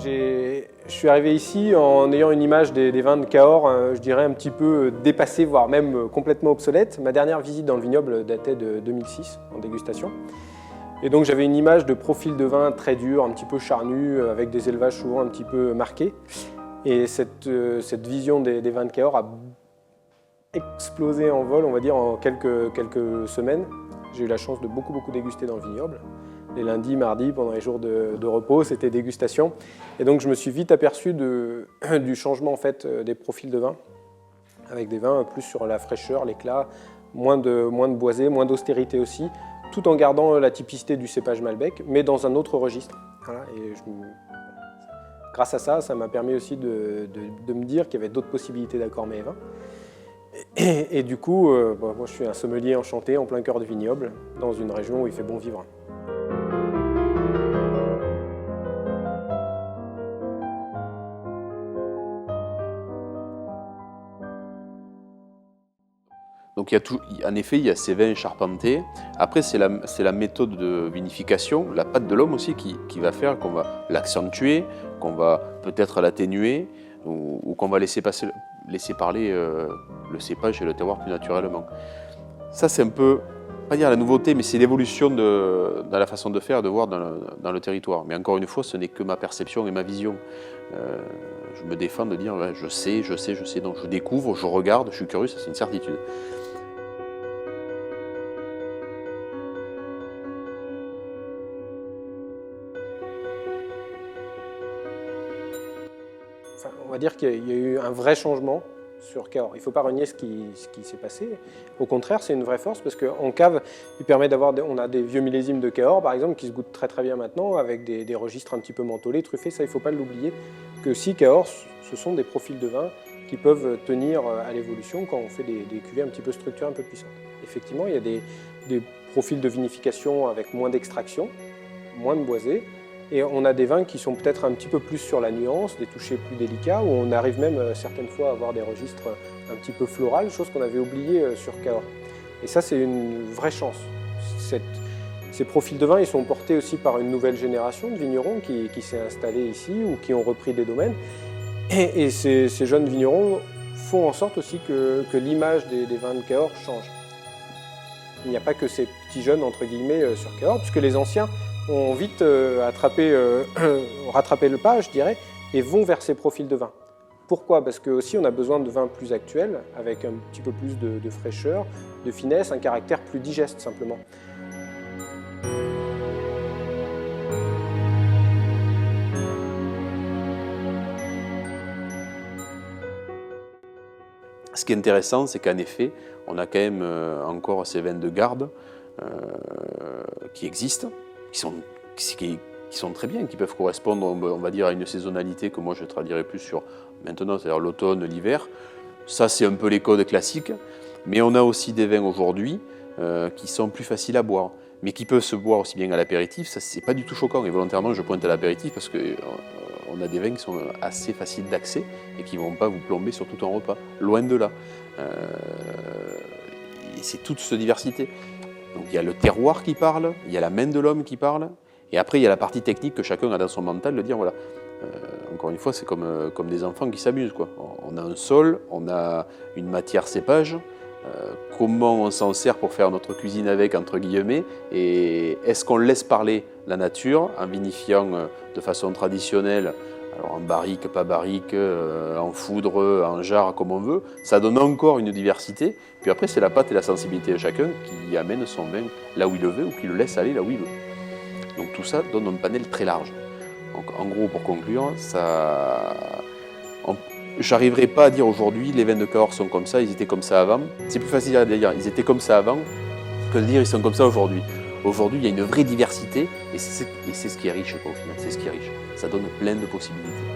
Je suis arrivé ici en ayant une image des vins de Cahors, je dirais un petit peu dépassée, voire même complètement obsolète. Ma dernière visite dans le vignoble datait de 2006 en dégustation. Et donc j'avais une image de profil de vin très dur, un petit peu charnu, avec des élevages souvent un petit peu marqués. Et cette vision des vins de Cahors a explosé en vol, on va dire, en quelques semaines. J'ai eu la chance de beaucoup déguster dans le vignoble. Les lundis, mardis, pendant les jours de repos, c'était dégustation. Et donc je me suis vite aperçu du changement en fait, des profils de vin, avec des vins plus sur la fraîcheur, l'éclat, moins de boisé, moins d'austérité aussi, tout en gardant la typicité du cépage Malbec, mais dans un autre registre. Voilà, et grâce à ça, ça m'a permis aussi de me dire qu'il y avait d'autres possibilités d'accords mets et vins. Et du coup, moi je suis un sommelier enchanté en plein cœur de vignoble, dans une région où il fait bon vivre. Donc en effet, il y a ces vins charpentés. Après, c'est la méthode de vinification, la patte de l'homme aussi, qui va faire qu'on va l'accentuer, qu'on va peut-être l'atténuer, ou qu'on va laisser parler le cépage et le terroir plus naturellement. Ça, c'est un peu, pas dire la nouveauté, mais c'est l'évolution dans la façon de faire, de voir dans le territoire. Mais encore une fois, ce n'est que ma perception et ma vision. Je me défends de dire, ouais, je sais. Donc je découvre, je regarde, je suis curieux, ça c'est une certitude. Enfin, on va dire qu'il y a eu un vrai changement sur Cahors. Il ne faut pas renier ce qui s'est passé. Au contraire, c'est une vraie force parce qu'en cave, il permet d'avoir, on a des vieux millésimes de Cahors, par exemple, qui se goûtent très bien maintenant, avec des registres un petit peu mentholés, truffés. Ça, il ne faut pas l'oublier. Que si Cahors, ce sont des profils de vin qui peuvent tenir à l'évolution quand on fait des cuvées un petit peu structurées, un peu puissantes. Effectivement, il y a des profils de vinification avec moins d'extraction, moins de boisé. Et on a des vins qui sont peut-être un petit peu plus sur la nuance, des touchés plus délicats, où on arrive même certaines fois à avoir des registres un petit peu florales, chose qu'on avait oubliée sur Cahors. Et ça, c'est une vraie chance. Ces profils de vin, ils sont portés aussi par une nouvelle génération de vignerons qui s'est installée ici ou qui ont repris des domaines. Et ces jeunes vignerons font en sorte aussi que l'image des vins de Cahors change. Il n'y a pas que ces petits jeunes, entre guillemets, sur Cahors, puisque les anciens ont vite rattrapé le pas, je dirais, et vont vers ces profils de vin. Pourquoi? Parce que aussi on a besoin de vins plus actuels, avec un petit peu plus de fraîcheur, de finesse, un caractère plus digeste simplement. Ce qui est intéressant, c'est qu'en effet, on a quand même encore ces vins de garde qui existent, qui sont très bien, qui peuvent correspondre, on va dire, à une saisonnalité que moi je traduirais plus sur maintenant, c'est-à-dire l'automne, l'hiver. Ça, c'est un peu les codes classiques, mais on a aussi des vins aujourd'hui qui sont plus faciles à boire, mais qui peuvent se boire aussi bien à l'apéritif. Ça, c'est pas du tout choquant, et volontairement, je pointe à l'apéritif parce que on a des vins qui sont assez faciles d'accès et qui ne vont pas vous plomber sur tout un repas, loin de là. Et c'est toute cette diversité. Donc il y a le terroir qui parle, il y a la main de l'homme qui parle, et après il y a la partie technique que chacun a dans son mental, de dire voilà, encore une fois c'est comme des enfants qui s'amusent, quoi. On a un sol, on a une matière cépage, comment on s'en sert pour faire notre cuisine avec, entre guillemets, et est-ce qu'on laisse parler la nature en vinifiant de façon traditionnelle, alors en barrique, pas barrique, en foudre, en jarre, comme on veut. Ça donne encore une diversité. Puis après, c'est la patte et la sensibilité de chacun qui amène son vin là où il le veut ou qui le laisse aller là où il veut. Donc tout ça donne un panel très large. Donc en gros, pour conclure, j'arriverai pas à dire aujourd'hui les vins de Cahors sont comme ça, ils étaient comme ça avant. C'est plus facile à dire ils étaient comme ça avant que de dire ils sont comme ça aujourd'hui. Aujourd'hui, il y a une vraie diversité et c'est ce qui est riche, au final. C'est ce qui est riche. Ça donne plein de possibilités.